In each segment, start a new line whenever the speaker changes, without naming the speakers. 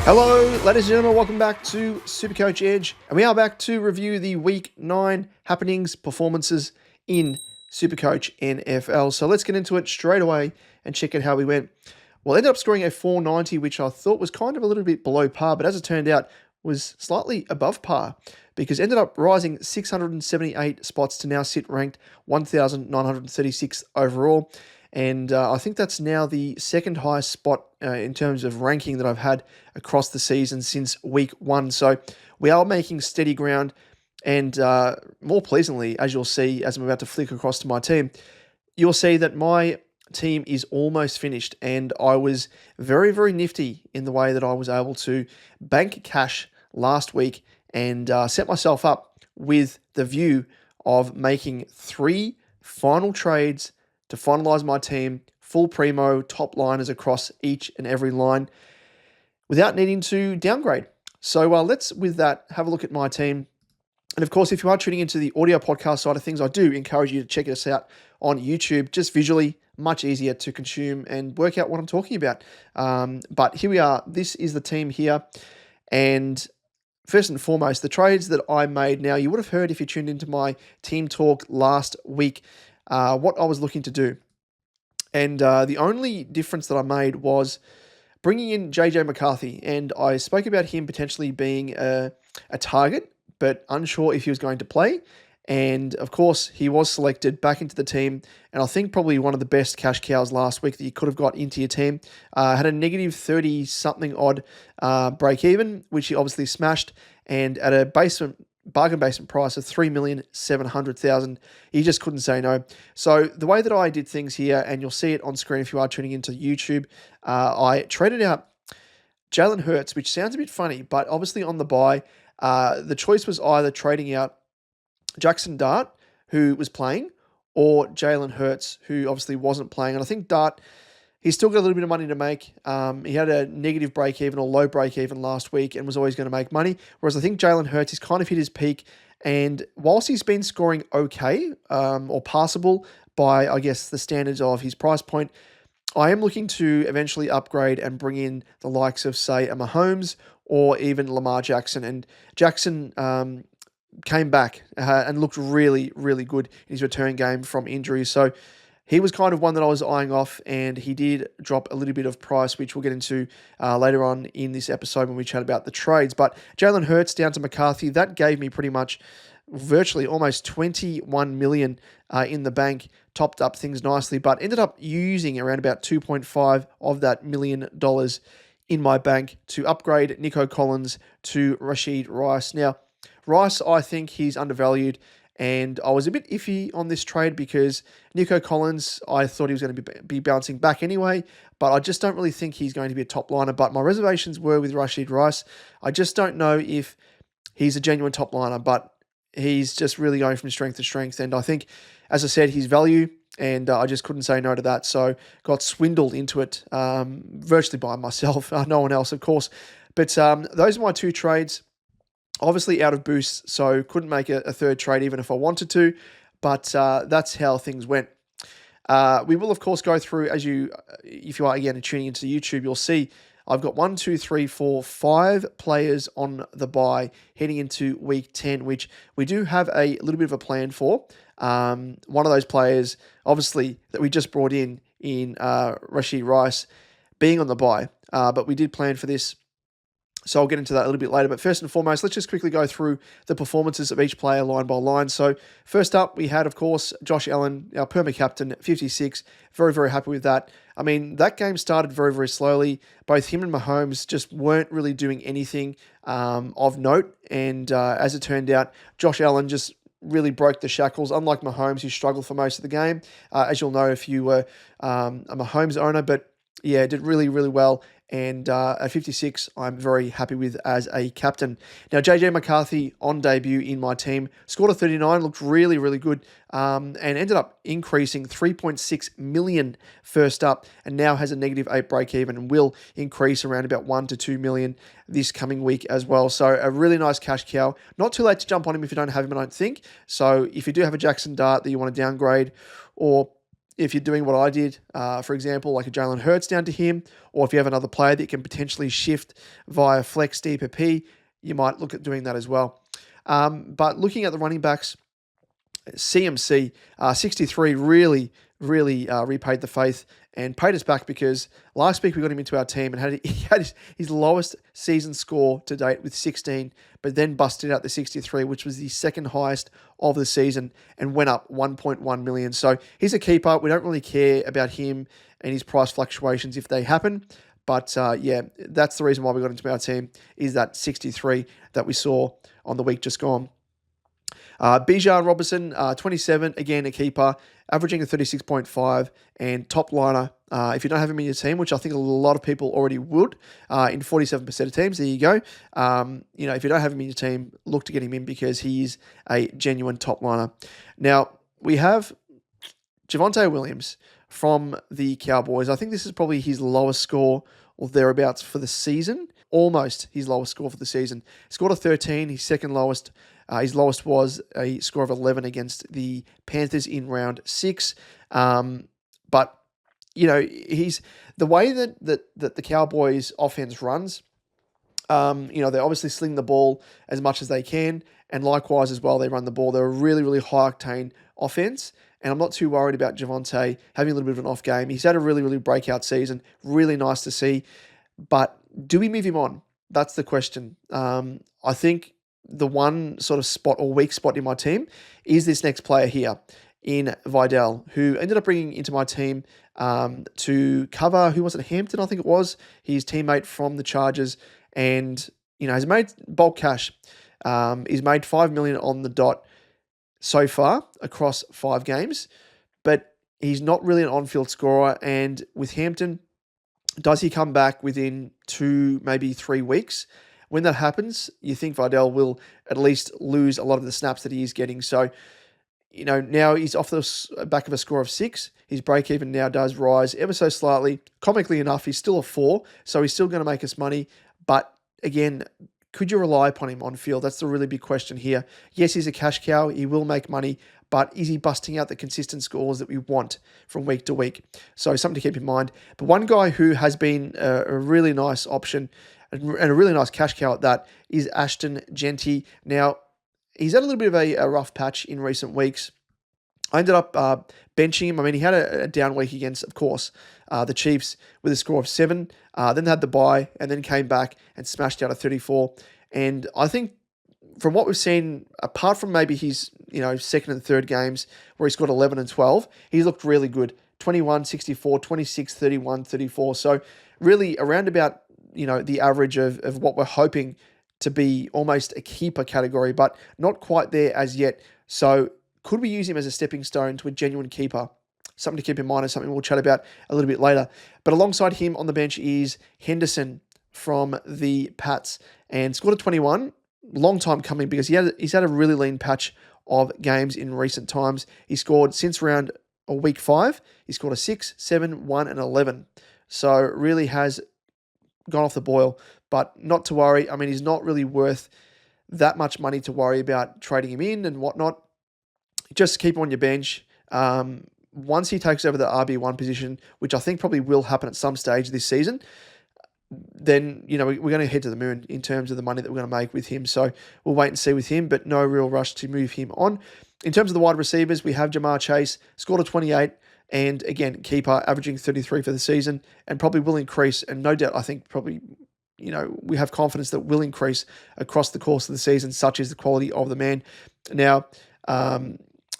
Hello, ladies and gentlemen, welcome back to SuperCoach Edge, and we are back to review the Week 9 happenings, performances in SuperCoach NFL. So let's get into it straight away and check out how we went. Well, I ended up scoring a 490, which I thought was kind of a little bit below par, but as it turned out, was slightly above par because ended up rising 678 spots to now sit ranked 1,936 overall. And I think that's now the second highest spot in terms of ranking that I've had across the season since week 1. So we are making steady ground. And more pleasantly, as you'll see, as I'm about to flick across to my team, you'll see that my team is almost finished. And I was very, very nifty in the way that I was able to bank cash last week and set myself up with the view of making 3 final trades to finalize my team, full primo, top liners across each and every line without needing to downgrade. So let's, with that, have a look at my team. And of course, if you are tuning into the audio podcast side of things, I do encourage you to check us out on YouTube, just visually, much easier to consume and work out what I'm talking about. But here we are. This is the team here. And first and foremost, the trades that I made. Now, you would have heard if you tuned into my team talk last week, what I was looking to do. And the only difference that I made was bringing in JJ McCarthy. And I spoke about him potentially being a target, but unsure if he was going to play. And of course, he was selected back into the team. And I think probably one of the best cash cows last week that you could have got into your team. Had a negative 30-something odd break even, which he obviously smashed. And at a bargain basement price of $3,700,000. He just couldn't say no. So the way that I did things here, and you'll see it on screen if you are tuning into YouTube, I traded out Jalen Hurts, which sounds a bit funny, but obviously on the buy, the choice was either trading out Jackson Dart, who was playing, or Jalen Hurts, who obviously wasn't playing. And I think Dart, he's still got a little bit of money to make. He had a negative break-even or low break-even last week and was always going to make money. Whereas I think Jalen Hurts has kind of hit his peak. And whilst he's been scoring okay or passable by, I guess, the standards of his price point, I am looking to eventually upgrade and bring in the likes of, say, a Mahomes or even Lamar Jackson. And Jackson came back and looked really, really good in his return game from injury. So he was kind of one that I was eyeing off, and he did drop a little bit of price, which we'll get into later on in this episode when we chat about the trades. But Jalen Hurts down to McCarthy, that gave me pretty much virtually almost 21 million in the bank, topped up things nicely, but ended up using around about 2.5 of that $1 million in my bank to upgrade Nico Collins to Rashid Rice. Now, Rice, I think he's undervalued, and I was a bit iffy on this trade because Nico Collins, I thought he was going to be bouncing back anyway, but I just don't really think he's going to be a top liner. But my reservations were with Rashid Rice. I just don't know if he's a genuine top liner, but he's just really going from strength to strength. And I think, as I said, his value, and I just couldn't say no to that. So got swindled into it virtually by myself, no one else, of course. But those are my 2 trades. Obviously out of boost, so couldn't make a third trade even if I wanted to, but that's how things went. We will, of course, go through, if you are, again, tuning into YouTube, you'll see I've got 1, 2, 3, 4, 5 players on the bye heading into week 10, which we do have a little bit of a plan for. One of those players, obviously, that we just brought in Rashid Rice being on the bye, but we did plan for this. So I'll get into that a little bit later. But first and foremost, let's just quickly go through the performances of each player line by line. So first up, we had, of course, Josh Allen, our perma captain, 56. Very, very happy with that. I mean, that game started very, very slowly. Both him and Mahomes just weren't really doing anything of note. And as it turned out, Josh Allen just really broke the shackles. Unlike Mahomes, who struggled for most of the game, as you'll know if you were a Mahomes owner. But yeah, did really, really well. And at 56, I'm very happy with as a captain. Now, JJ McCarthy on debut in my team, scored a 39, looked really, really good, and ended up increasing 3.6 million first up, and now has a -8 break even and will increase around about 1 to 2 million this coming week as well. So a really nice cash cow. Not too late to jump on him if you don't have him, I don't think. So if you do have a Jackson Dart that you want to downgrade, or if you're doing what I did, for example, like a Jalen Hurts down to him, or if you have another player that you can potentially shift via flex DPP, you might look at doing that as well. But looking at the running backs, CMC, 63, really repaid the faith and paid us back, because last week we got him into our team and he had his lowest season score to date with 16, but then busted out the 63, which was the second highest of the season, and went up 1.1 million. So he's a keeper. We don't really care about him and his price fluctuations if they happen. But yeah, that's the reason why we got into our team, is that 63 that we saw on the week just gone. Bijan Robinson, 27, again, a keeper, averaging a 36.5, and top liner. If you don't have him in your team, which I think a lot of people already would, in 47% of teams, there you go. If you don't have him in your team, look to get him in, because he is a genuine top liner. Now, we have Javonte Williams from the Cowboys. I think this is probably his lowest score or thereabouts for the season. Almost his lowest score for the season. Scored a 13, his second lowest. His lowest was a score of 11 against the Panthers in round 6. But, he's the way that the Cowboys offense runs. They obviously sling the ball as much as they can. And likewise as well, they run the ball. They're a really, really high-octane offense. And I'm not too worried about Javonte having a little bit of an off game. He's had a really, really breakout season. Really nice to see. But do we move him on? That's the question. I think the one sort of spot or weak spot in my team is this next player here in Vidal, who ended up bringing into my team to cover, who was it, Hampton, I think it was, his teammate from the Chargers, and, has made bulk cash. He's made $5 million on the dot so far across 5 games, but he's not really an on-field scorer. And with Hampton, does he come back within 2, maybe 3 weeks? When that happens, you think Vidal will at least lose a lot of the snaps that he is getting. So, now he's off the back of a score of 6. His break-even now does rise ever so slightly. Comically enough, he's still a 4, so he's still going to make us money. But again, could you rely upon him on field? That's the really big question here. Yes, he's a cash cow. He will make money, but is he busting out the consistent scores that we want from week to week? So something to keep in mind. But one guy who has been a really nice option and a really nice cash cow at that is Ashton Genty. Now, he's had a little bit of a rough patch in recent weeks. I ended up benching him. I mean, he had a down week against, of course, the Chiefs with a score of 7, then had the bye, and then came back and smashed out a 34. And I think from what we've seen, apart from maybe his second and third games where he scored 11 and 12, he's looked really good. 21, 64, 26, 31, 34. So really around about the average of what we're hoping to be almost a keeper category, but not quite there as yet. So could we use him as a stepping stone to a genuine keeper? Something to keep in mind and something we'll chat about a little bit later. But alongside him on the bench is Henderson from the Pats, and scored a 21. Long time coming, because he's had a really lean patch of games in recent times. He scored since week 5. He scored a 6, 7, 1, and 11. So really has gone off the boil, but not to worry. I mean, he's not really worth that much money to worry about trading him in and whatnot. Just keep him on your bench. Once he takes over the RB1 position, which I think probably will happen at some stage this season, then, we're going to head to the moon in terms of the money that we're going to make with him. So we'll wait and see with him, but no real rush to move him on. In terms of the wide receivers, we have Jamar Chase, scored a 28, and again, keeper, averaging 33 for the season, and probably will increase. And no doubt, I think probably, we have confidence that will increase across the course of the season, such as the quality of the man. Now,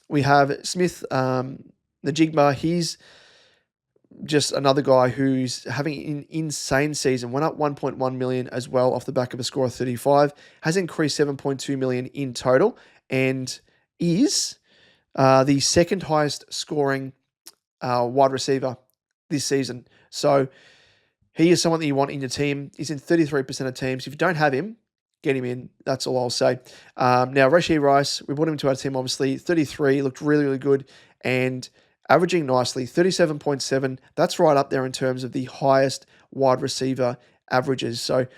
we have Smith, Najigma. He's just another guy who's having an insane season. Went up 1.1 million as well off the back of a score of 35. Has increased 7.2 million in total, and is the second highest scoring wide receiver this season. So he is someone that you want in your team. He's in 33% of teams. If you don't have him, get him in. That's all I'll say. Now, Rashee Rice, we brought him to our team, obviously. 33, looked really, really good, and averaging nicely, 37.7. That's right up there in terms of the highest wide receiver averages. So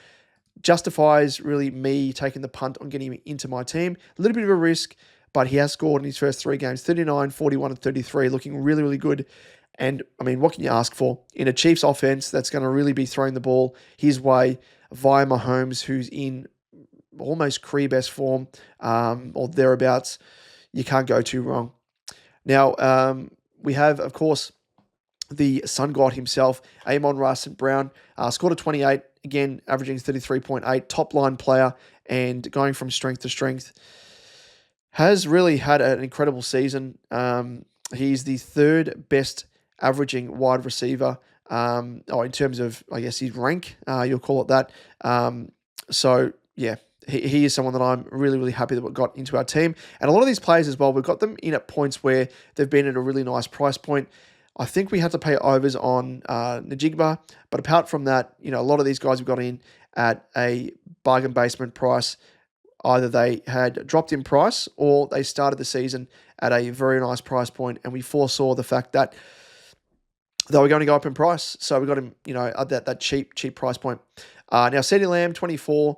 justifies really me taking the punt on getting him into my team. A little bit of a risk, but he has scored in his first 3 games, 39, 41, and 33, looking really, really good. And, I mean, what can you ask for? In a Chiefs offense that's going to really be throwing the ball his way via Mahomes, who's in almost career best form or thereabouts, you can't go too wrong. Now, we have, of course, the sun god himself, Amon-Ra St. Brown, scored a 28, again, averaging 33.8, top-line player, and going from strength to strength. Has really had an incredible season. He's the third best averaging wide receiver, in terms of, I guess, his rank, you'll call it that. So, yeah, he is someone that I'm really, really happy that we got into our team. And a lot of these players as well, we've got them in at points where they've been at a really nice price point. I think we had to pay overs on Najigba, but apart from that, a lot of these guys we've got in at a bargain basement price. Either they had dropped in price or they started the season at a very nice price point, and we foresaw the fact that they were going to go up in price. So we got him, at that cheap price point. Now, CeeDee Lamb, 24,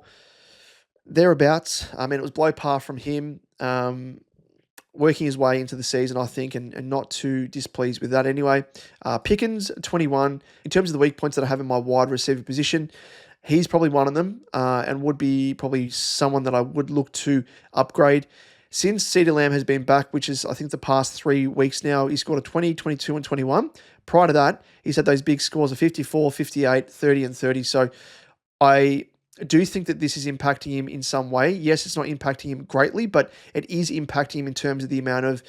thereabouts. I mean, it was below par from him, working his way into the season, I think, and not too displeased with that anyway. Pickens, 21. In terms of the weak points that I have in my wide receiver position, he's probably one of them, and would be probably someone that I would look to upgrade. Since CeeDee Lamb has been back, which is, I think, the past 3 weeks now, he scored a 20, 22, and 21. Prior to that, he's had those big scores of 54, 58, 30, and 30. So I do think that this is impacting him in some way. Yes, it's not impacting him greatly, but it is impacting him in terms of the amount of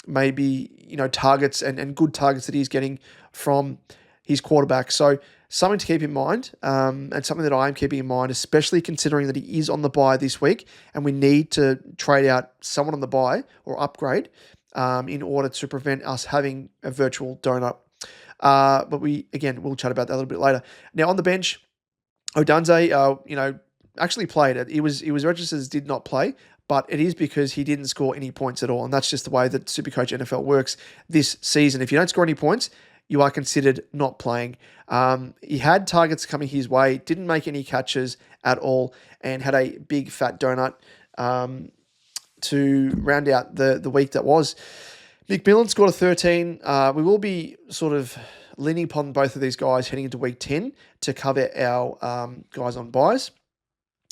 maybe, targets and good targets that he's getting from his quarterback. So something to keep in mind, and something that I am keeping in mind, especially considering that he is on the bye this week, and we need to trade out someone on the bye or upgrade in order to prevent us having a virtual donut. But we'll chat about that a little bit later. Now, on the bench, Odunze, actually played. He was registered as did not play, but it is because he didn't score any points at all, and that's just the way that SuperCoach NFL works this season. If you don't score any points, you are considered not playing. He had targets coming his way, didn't make any catches at all, and had a big fat donut to round out the week that was. McMillan scored a 13. We will be sort of leaning upon both of these guys heading into week 10 to cover our guys on buys.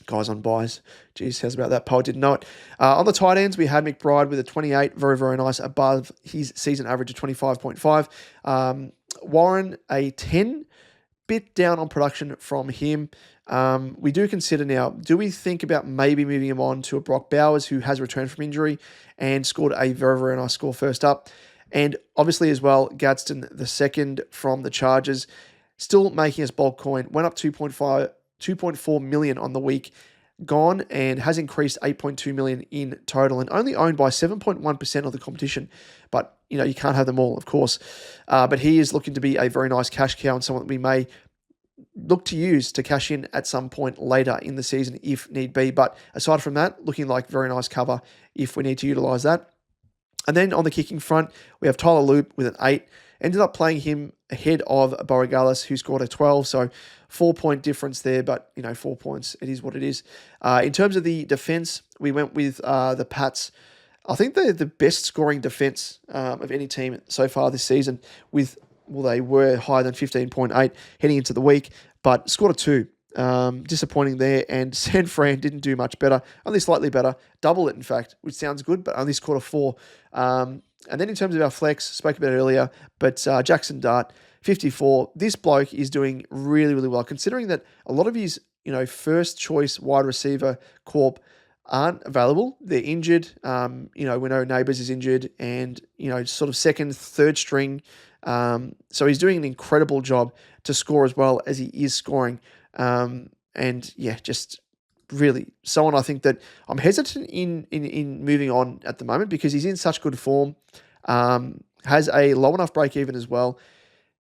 Guys on buys. Jeez, how's about that? Poe didn't know it. On the tight ends, we had McBride with a 28. Very, very nice. Above his season average of 25.5. Warren, a 10. Bit down on production from him. We do consider now, do we think about maybe moving him on to a Brock Bowers who has returned from injury and scored a very, very nice score first up? And obviously as well, Gadsden, the second from the Chargers, still making us bulk coin. Went up 2.4 million on the week gone and has increased 8.2 million in total and only owned by 7.1% of the competition. But, you can't have them all, of course. But he is looking to be a very nice cash cow and someone that we may look to use to cash in at some point later in the season if need be. But aside from that, looking like very nice cover if we need to utilize that. And then on the kicking front, we have Tyler Loop with an 8. Ended up playing him ahead of Beauregales, who scored a 12. So 4-point difference there, but, 4 points. It is what it is. In terms of the defense, we went with the Pats. I think they're the best scoring defense of any team so far this season they were higher than 15.8 heading into the week, but scored a 2. Disappointing there, and San Fran didn't do much better, only slightly better, double it in fact, which sounds good, but only scored a 4. And then in terms of our flex, spoke about it earlier, but Jackson Dart, 54. This bloke is doing really, really well, considering that a lot of his, first choice wide receiver corp aren't available. They're injured. We know Neighbours is injured, and, sort of second, third string. So he's doing an incredible job to score as well as he is scoring. And yeah, just really someone I think that I'm hesitant in moving on at the moment because he's in such good form. Has a low enough break even as well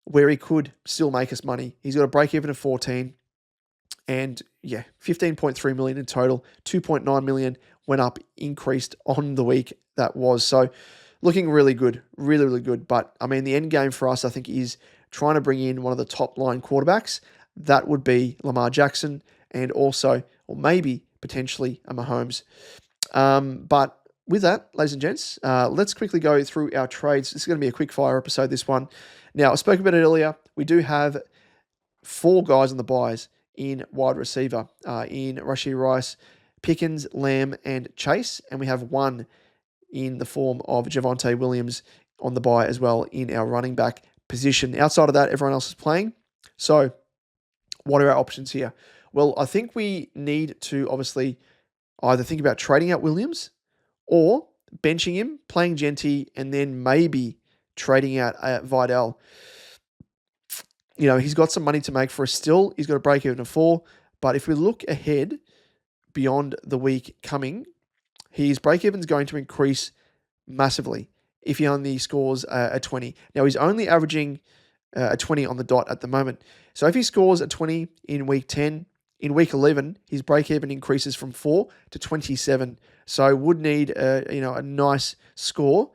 where he could still make us money. He's got a break even of 14 and 15.3 million in total, 2.9 million went up, increased on the week that was. So looking really good, really, really good. But I mean, the end game for us, I think, is trying to bring in one of the top line quarterbacks. That would be Lamar Jackson and also, or maybe potentially a Mahomes. But with that, ladies and gents, let's quickly go through our trades. This is going to be a quick fire episode, this one. Now, I spoke about it earlier. We do have 4 guys on the buys in wide receiver, in Rashee Rice, Pickens, Lamb, and Chase. And we have 1 in the form of Javonte Williams on the buy as well in our running back position. Outside of that, everyone else is playing. So what are our options here? Well, I think we need to obviously either think about trading out Williams or benching him, playing Genty, and then maybe trading out Vidal. You know, he's got some money to make for us still. He's got a break even of 4. But if we look ahead beyond the week coming, his break even is going to increase massively if he only scores a 20. Now, he's only averaging a 20 on the dot at the moment. So if he scores a 20 in week 10, in week 11, his break even increases from 4 to 27. So would need a nice score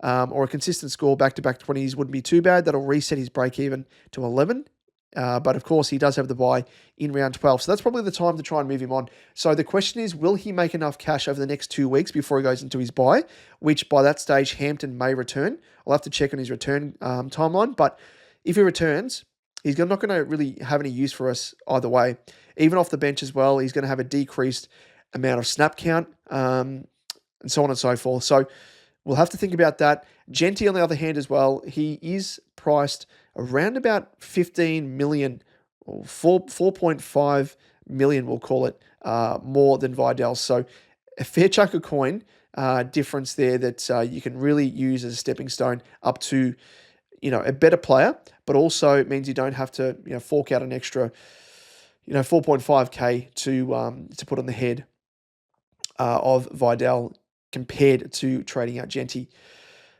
or a consistent score back-to-back 20s wouldn't be too bad. That'll reset his break even to 11. But of course, he does have the buy in round 12. So that's probably the time to try and move him on. So the question is, will he make enough cash over the next 2 weeks before he goes into his buy, which by that stage, Hampton may return. I'll have to check on his return timeline. But if he returns, he's not going to really have any use for us either way. Even off the bench as well, he's going to have a decreased amount of snap count and so on and so forth. So we'll have to think about that. Genty, on the other hand, as well, he is priced around about 15 million or 4.5 million, we'll call it, more than Vidal. So a fair chunk of coin difference there that you can really use as a stepping stone up to, a better player, but also it means you don't have to, fork out an extra, 4.5K to put on the head of Vidal compared to trading out Genty.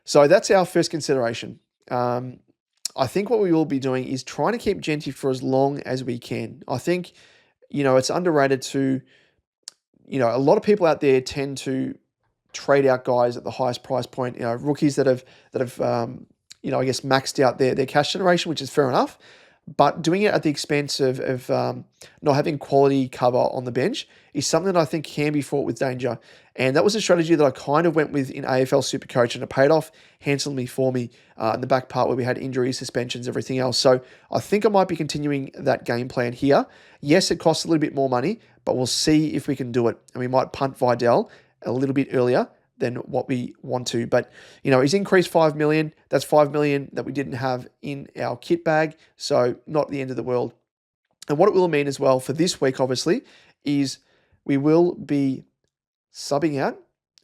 So that's our first consideration. I think what we will be doing is trying to keep Genty for as long as we can. I think, it's underrated to, a lot of people out there tend to trade out guys at the highest price point, rookies that have I guess maxed out their cash generation, which is fair enough. But doing it at the expense of not having quality cover on the bench is something that I think can be fraught with danger. And that was a strategy that I kind of went with in AFL SuperCoach, and it paid off handsomely for me in the back part where we had injuries, suspensions, everything else. So I think I might be continuing that game plan here. Yes, it costs a little bit more money, but we'll see if we can do it. And we might punt Vidal a little bit earlier than what we want to. But, he's increased 5 million. That's 5 million that we didn't have in our kit bag. So not the end of the world. And what it will mean as well for this week, obviously, is we will be subbing out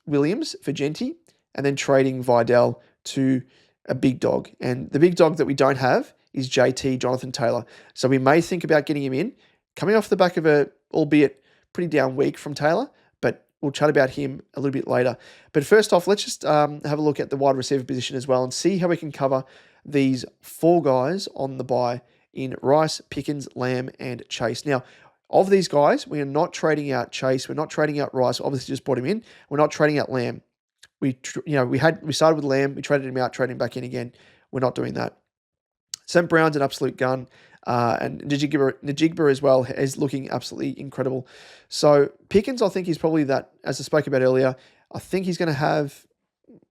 Williams for Genty and then trading Vidal to a big dog. And the big dog that we don't have is JT, Jonathan Taylor. So we may think about getting him in, coming off the back of a, albeit pretty down week from Taylor, but we'll chat about him a little bit later. But first off, let's just have a look at the wide receiver position as well and see how we can cover these 4 guys on the buy in Rice, Pickens, Lamb, and Chase. Now, of these guys, we are not trading out Chase. We're not trading out Rice. Obviously, just brought him in. We're not trading out Lamb. We started with Lamb. We traded him out, traded him back in again. We're not doing that. Sam Brown's an absolute gun. And Najigba as well is looking absolutely incredible. So Pickens, I think, is probably that, as I spoke about earlier, I think he's going to have,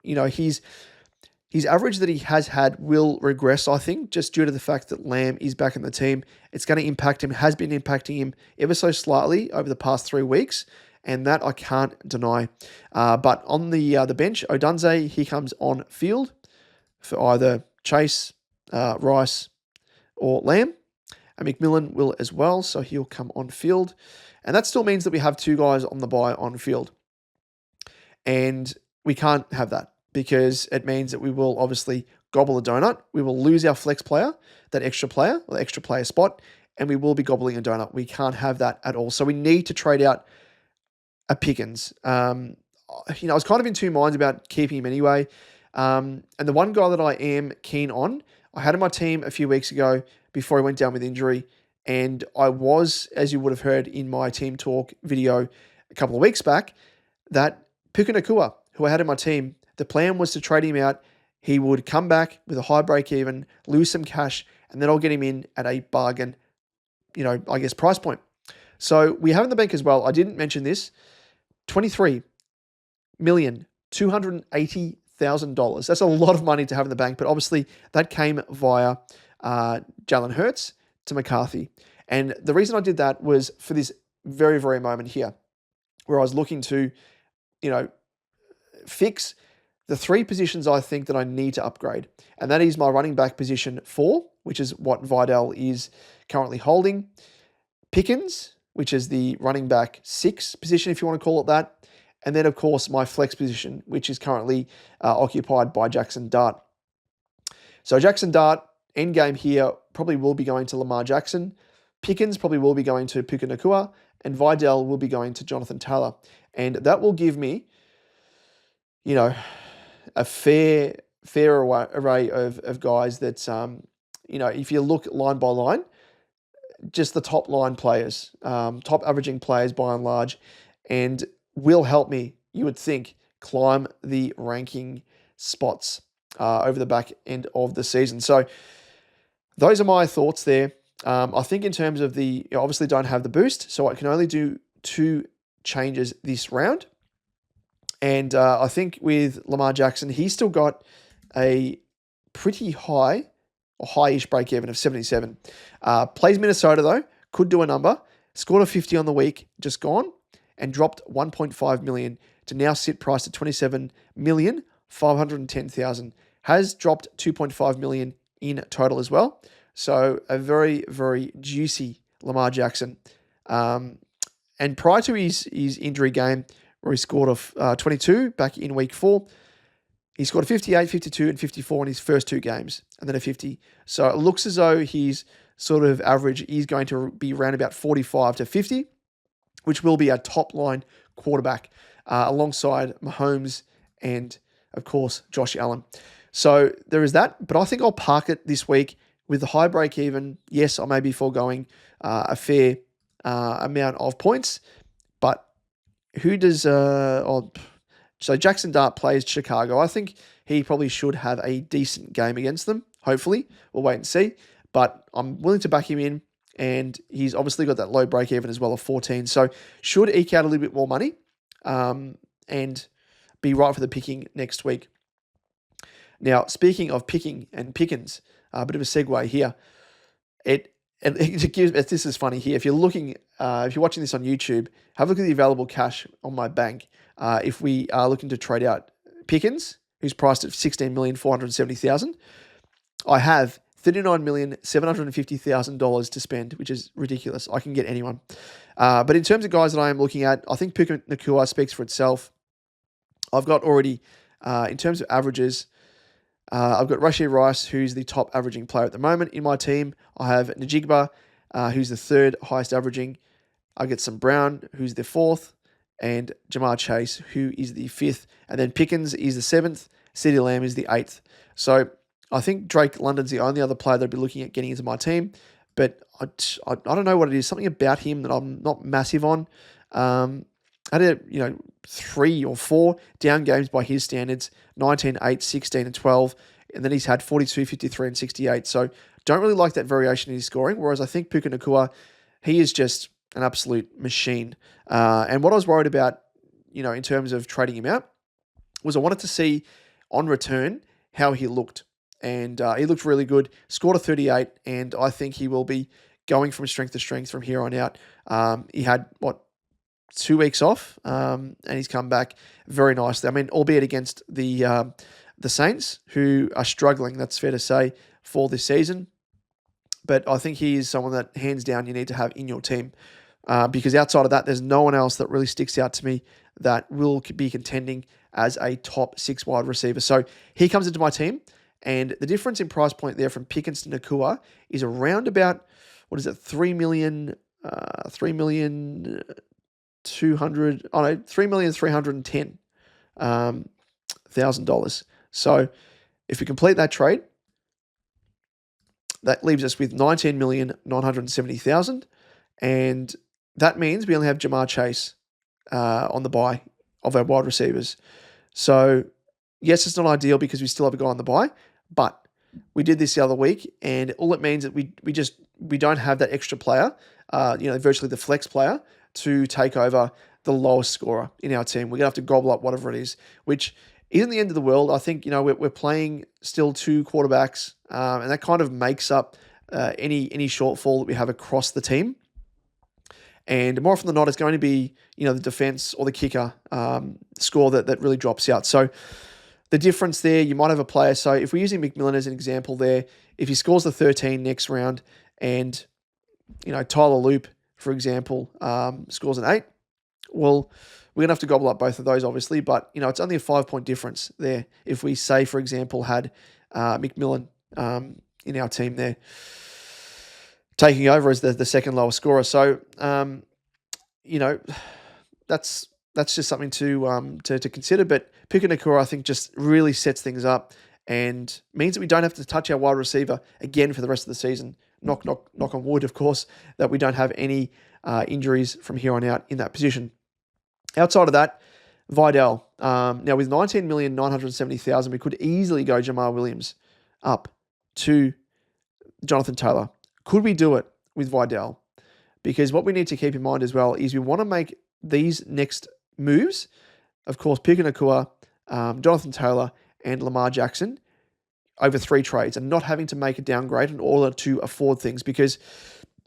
his average that he has had will regress, I think, just due to the fact that Lamb is back in the team. It's going to impact him, has been impacting him ever so slightly over the past 3 weeks, and that I can't deny. But on the bench, Odunze, he comes on field for either Chase, Rice, or Lamb. And McMillan will as well, so he'll come on field. And that still means that we have 2 guys on the buy on field. And we can't have that because it means that we will obviously gobble a donut. We will lose our flex player, that extra player, or extra player spot, and we will be gobbling a donut. We can't have that at all. So we need to trade out a Pickens. I was kind of in 2 minds about keeping him anyway. And the one guy that I am keen on, I had in my team a few weeks ago before he went down with injury. And I was, as you would have heard in my team talk video a couple of weeks back, that Puka Nacua, who I had in my team, the plan was to trade him out. He would come back with a high break even, lose some cash, and then I'll get him in at a bargain, price point. So we have in the bank as well, I didn't mention this, 23 million $280,000. That's a lot of money to have in the bank, but obviously that came via Jalen Hurts to McCarthy. And the reason I did that was for this very, very moment here, where I was looking to, fix the three positions I think that I need to upgrade. And that is my running back position 4, which is what Vidal is currently holding. Pickens, which is the running back 6 position, if you want to call it that. And then, of course, my flex position, which is currently occupied by Jackson Dart. So Jackson Dart, end game here, probably will be going to Lamar Jackson. Pickens probably will be going to Puka Nacua. And Vidal will be going to Jonathan Taylor. And that will give me, a fair array of guys that, if you look line by line, just the top line players, top averaging players by and large, and will help me, you would think, climb the ranking spots over the back end of the season. So those are my thoughts there. I think in terms of obviously don't have the boost, so I can only do 2 changes this round. And I think with Lamar Jackson, he's still got a pretty high or high-ish break-even of 77. Plays Minnesota, though. Could do a number. Scored a 50 on the week, just gone, and dropped $1.5 million to now sit priced at $27,510,000. Has dropped $2.5 million in total as well. So a very, very juicy Lamar Jackson. And prior to his injury game, where he scored 22 back in week 4, he scored a 58, 52, and 54 in his first 2 games, and then a 50. So it looks as though his sort of average is going to be around about 45 to 50, which will be a top-line quarterback alongside Mahomes and, of course, Josh Allen. So there is that, but I think I'll park it this week with the high break-even. Yes, I may be foregoing a fair amount of points, but who does... so Jackson Dart plays Chicago. I think he probably should have a decent game against them, hopefully. We'll wait and see. But I'm willing to back him in, and he's obviously got that low break-even as well of 14. So should eke out a little bit more money and be right for the picking next week. Now, speaking of picking and Pickens, a bit of a segue here. This is funny here. If you're watching this on YouTube, have a look at the available cash on my bank. If we are looking to trade out Pickens, who's priced at $16,470,000, I have $39,750,000 to spend, which is ridiculous. I can get anyone. But in terms of guys that I am looking at, I think Puka Nacua speaks for itself. I've got already, in terms of averages, I've got Rashee Rice, who's the top averaging player at the moment in my team. I have Najigba, who's the 3rd highest averaging. I get some Brown, who's the 4th, and Jamar Chase, who is the 5th. And then Pickens is the 7th. CeeDee Lamb is the 8th. So I think Drake London's the only other player that I'd be looking at getting into my team. But I don't know what it is. Something about him that I'm not massive on. I had 3 or 4 down games by his standards, 19, 8, 16, and 12. And then he's had 42, 53, and 68. So don't really like that variation in his scoring. Whereas I think Puka Nacua, he is just an absolute machine. And what I was worried about, in terms of trading him out, was I wanted to see on return how he looked. And he looked really good, scored a 38, and I think he will be going from strength to strength from here on out. He had, 2 weeks off, and he's come back very nicely. I mean, albeit against the Saints, who are struggling, that's fair to say, for this season. But I think he is someone that, hands down, you need to have in your team. Because outside of that, there's no one else that really sticks out to me that will be contending as a top 6 wide receiver. So he comes into my team, and the difference in price point there from Pickens to Nacua is around about, $3,310,000. So if we complete that trade, that leaves us with $19,970,000, and that means we only have Jamar Chase on the buy of our wide receivers. So yes, it's not ideal because we still have a guy on the buy, but we did this the other week, and all it means that we don't have that extra player, virtually the flex player, to take over the lowest scorer in our team. We're going to have to gobble up whatever it is, which isn't the end of the world. I think, we're playing still 2 quarterbacks, and that kind of makes up any shortfall that we have across the team. And more often than not, it's going to be, the defense or the kicker score that really drops out. So the difference there, you might have a player. So if we're using McMillan as an example there, if he scores the 13 next round and, Tyler Loop, for example, scores an 8, well, we're going to have to gobble up both of those, obviously. But, it's only a 5-point difference there. If we say, for example, had McMillan in our team there, taking over as the second lowest scorer. So, that's just something to consider. But Puka Nakua, I think, just really sets things up and means that we don't have to touch our wide receiver again for the rest of the season. Knock on wood, of course, that we don't have any injuries from here on out in that position. Outside of that, Vidal. Now, with $19,970,000, we could easily go Jamar Williams up to Jonathan Taylor. Could we do it with Vidal? Because what we need to keep in mind as well is we want to make these next moves, of course, Puka Nakua, Jonathan Taylor, and Lamar Jackson, over 3 trades and not having to make a downgrade in order to afford things. Because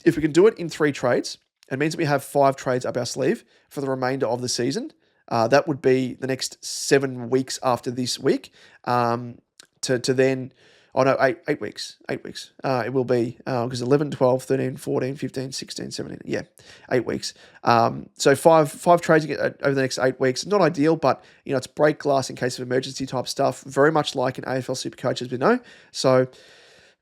if we can do it in 3 trades, it means that we have 5 trades up our sleeve for the remainder of the season. That would be the next 7 weeks after this week to then... Oh, no, 8 weeks. 8 weeks. It will be, because 11, 12, 13, 14, 15, 16, 17. Yeah, 8 weeks. So five trades over the next 8 weeks. Not ideal, but, it's break glass in case of emergency type stuff. Very much like an AFL SuperCoach, as we know. So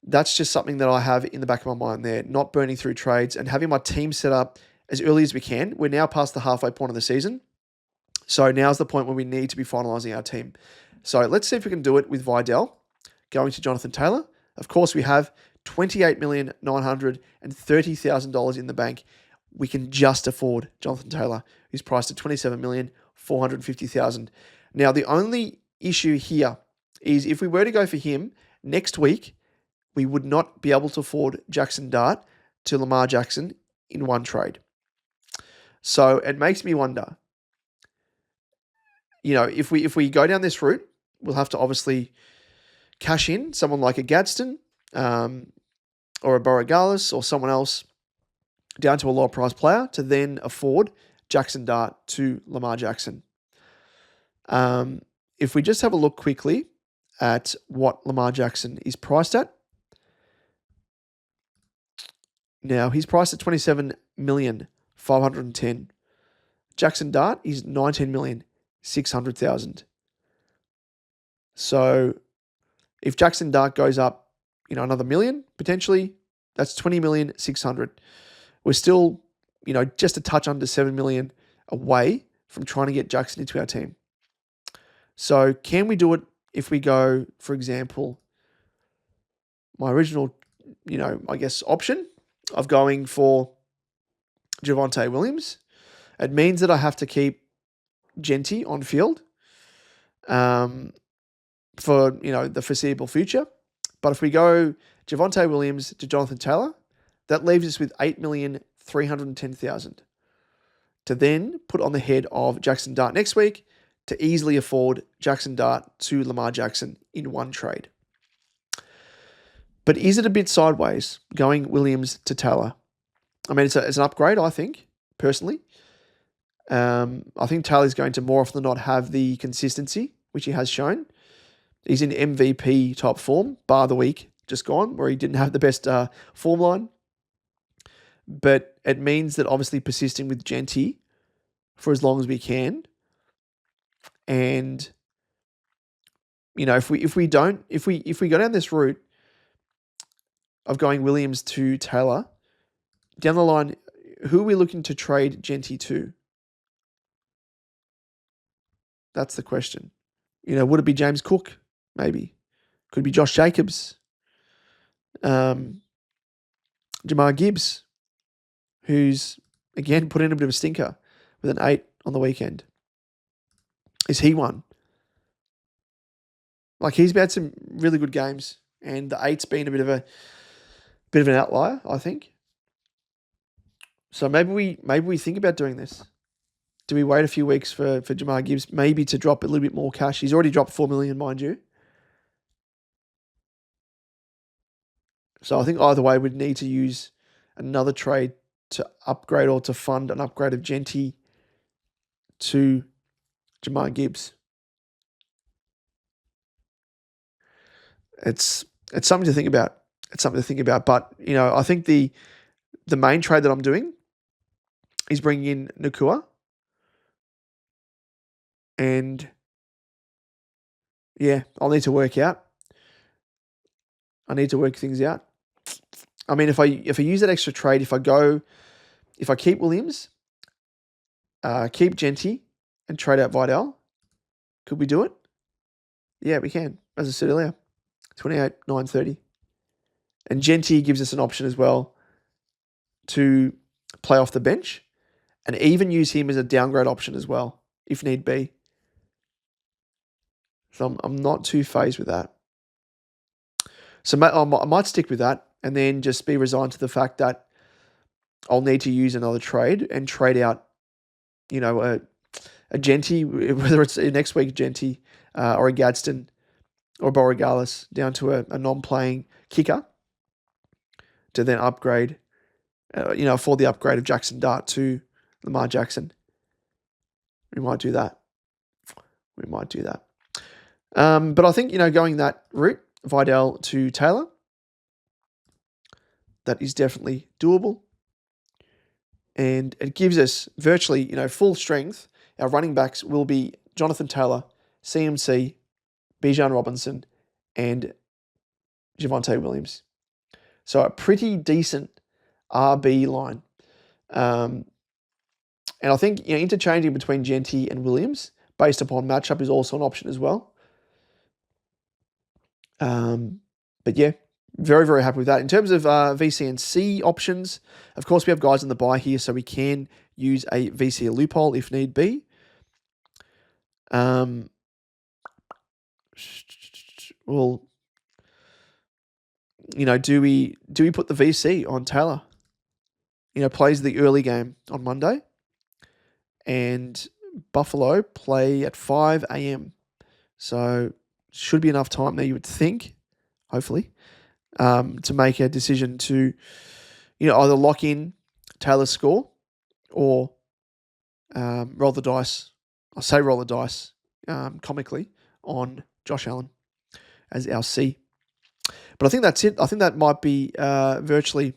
that's just something that I have in the back of my mind there, not burning through trades and having my team set up as early as we can. We're now past the halfway point of the season. So now's the point where we need to be finalising our team. So let's see if we can do it with Vidal. Going to Jonathan Taylor. Of course, we have $28,930,000 in the bank. We can just afford Jonathan Taylor, who's priced at $27,450,000. Now, the only issue here is if we were to go for him next week, we would not be able to afford Jackson Dart to Lamar Jackson in one trade. So it makes me wonder, if we go down this route, we'll have to obviously cash in someone like a Gadsden or a Borogalis or someone else down to a lower price player to then afford Jackson Dart to Lamar Jackson. If we just have a look quickly at what Lamar Jackson is priced at. Now, he's priced at $27,510,000. Jackson Dart is $19,600,000. So if Jackson Dart goes up, another million, potentially, that's $20,600,000. We're still, just a touch under $7 million away from trying to get Jackson into our team. So can we do it if we go, for example, my original, option of going for Javonte Williams? It means that I have to keep Genty on field. For, the foreseeable future. But if we go Javonte Williams to Jonathan Taylor, that leaves us with $8,310,000 to then put on the head of Jackson Dart next week to easily afford Jackson Dart to Lamar Jackson in one trade. But is it a bit sideways going Williams to Taylor? I mean, it's an upgrade, I think, personally. I think Taylor's going to more often than not have the consistency, which he has shown. He's in MVP type form, bar the week just gone, where he didn't have the best form line. But it means that obviously persisting with Genty for as long as we can. And, if we go down this route of going Williams to Taylor, down the line, who are we looking to trade Genty to? That's the question. Would it be James Cook? Maybe. Could be Josh Jacobs. Jamar Gibbs, who's, again, put in a bit of a stinker with an 8 on the weekend. Is he one? Like, he's had some really good games, and the 8's been a bit of an outlier, I think. So maybe we think about doing this. Do we wait a few weeks for Jahmyr Gibbs maybe to drop a little bit more cash? He's already dropped $4 million, mind you. So I think either way, we'd need to use another trade to upgrade or to fund an upgrade of Genty to Jahmyr Gibbs. It's something to think about. It's something to think about. But, I think the main trade that I'm doing is bringing in Nakua. And, yeah, I'll need to work out. I need to work things out. I mean, if I use that extra trade, if I keep Williams, keep Genty, and trade out Vidal, could we do it? Yeah, we can. As I said earlier, 28,930. And Genty gives us an option as well to play off the bench and even use him as a downgrade option as well, if need be. So I'm not too phased with that. So I might stick with that and then just be resigned to the fact that I'll need to use another trade and trade out, a Genty, whether it's next week Genty or a Gadsden or Borregales down to a non-playing kicker to then upgrade, for the upgrade of Jackson Dart to Lamar Jackson. We might do that. But I think, going that route, Vidal to Taylor, that is definitely doable. And it gives us virtually, full strength. Our running backs will be Jonathan Taylor, CMC, Bijan Robinson, and Javonte Williams. So a pretty decent RB line. And I think, interchanging between Genty and Williams based upon matchup is also an option as well. But yeah, very, very happy with that. In terms of VC and C options, of course, we have guys in the buy here, so we can use a VC loophole if need be. Well, do we put the VC on Taylor? Plays the early game on Monday, and Buffalo play at 5 a.m. So should be enough time there, you would think, hopefully, to make a decision to, either lock in Taylor's score or roll the dice. I say roll the dice comically on Josh Allen as our C. But I think that's it. I think that might be virtually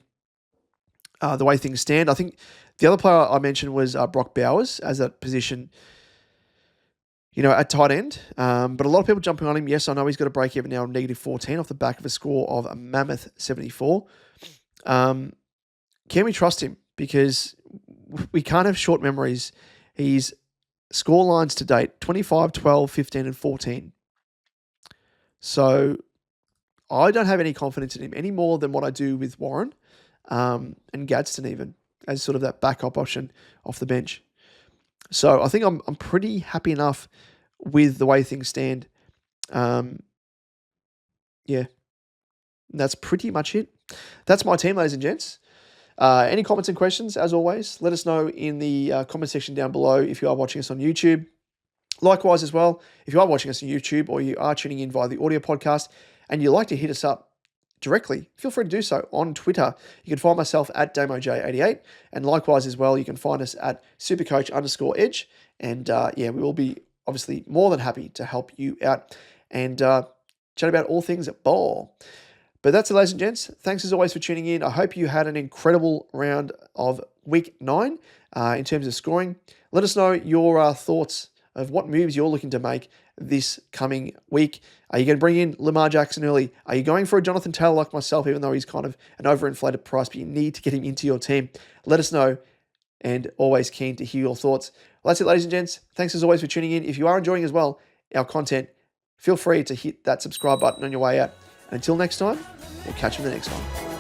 the way things stand. I think the other player I mentioned was Brock Bowers as that position, at tight end. But a lot of people jumping on him. Yes, I know he's got a break even now of -14 off the back of a score of a mammoth 74. Can we trust him? Because we can't have short memories. He's score lines to date, 25, 12, 15, and 14. So I don't have any confidence in him any more than what I do with Warren and Gadsden even, as sort of that backup option off the bench. So I think I'm pretty happy enough with the way things stand. Yeah, that's pretty much it. That's my team, ladies and gents. Any comments and questions, as always, let us know in the comment section down below if you are watching us on YouTube. Likewise as well, if you are watching us on YouTube or you are tuning in via the audio podcast and you'd like to hit us up directly, feel free to do so on Twitter. You can find myself at DamoJ88, and likewise as well, you can find us at SuperCoach_Edge. And we will be obviously more than happy to help you out and chat about all things ball. But that's it, ladies and gents. Thanks as always for tuning in. I hope you had an incredible round of week 9 in terms of scoring. Let us know your thoughts of what moves you're looking to make this coming week. Are you going to bring in Lamar Jackson early? Are you going for a Jonathan Taylor like myself, even though he's kind of an overinflated price, but you need to get him into your team? Let us know, and always keen to hear your thoughts. Well, that's it, ladies and gents. Thanks as always for tuning in. If you are enjoying as well our content, feel free to hit that subscribe button on your way out. And until next time, we'll catch you in the next one.